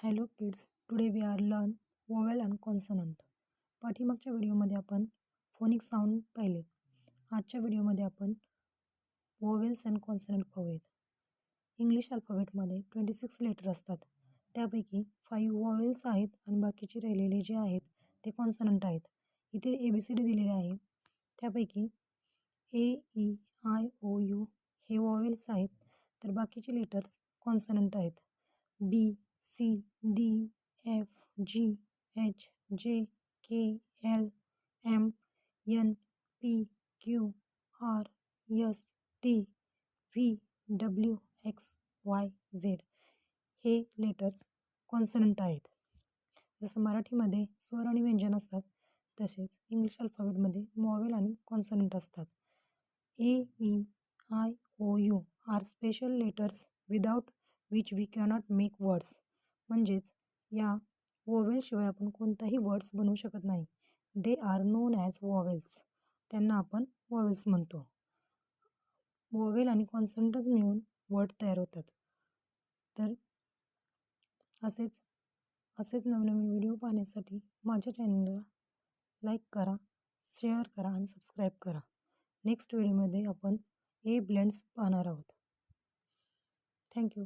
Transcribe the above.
Hello kids, today we are learn vowel and consonant. पाठीमागच्या व्हिडिओमध्ये आपण फोनिक साऊंड पाहिलेत. आजच्या व्हिडिओमध्ये आपण वोवेल्स अँड कॉन्सनंट पाहूयात. इंग्लिश अल्फाबेटमध्ये 26 लेटर असतात. त्यापैकी 5 वोवेल्स आहेत आणि बाकीचे राहिलेले जे आहेत ते कॉन्सनंट आहेत. इथे ABCD दिलेले आहे. त्यापैकी A, E, I, O, U हे वोवेल्स आहेत, तर बाकीचे लेटर्स कॉन्सनंट आहेत. B, C, D, F, G, H, J, K, L, M, N, P, Q, R, S, T, V, W, X, Y, Z हे लेटर्स कॉन्सनंट आहेत. जसं मराठीमध्ये स्वर आणि व्यंजन असतात, तसेच इंग्लिश अल्फाबेटमध्ये वॉवेल आणि कॉन्सनंट असतात. A, E, I, O, U are special letters without which we cannot make words. म्हणजेच या वॉवेलशिवाय आपण कोणताही वर्ड्स बनवू शकत नाही. They are known as vowels. त्यांना आपण वॉवेल्स म्हणतो. वॉवेल आणि कॉन्सनंटच मिळून वर्ड तयार होतात. तर असेच नवनवीन व्हिडिओ पाहण्यासाठी माझ्या चॅनलला लाईक करा, शेअर करा आणि सबस्क्राईब करा. नेक्स्ट व्हिडिओमध्ये आपण ए ब्लेंड्स पाहणार आहोत. थँक्यू.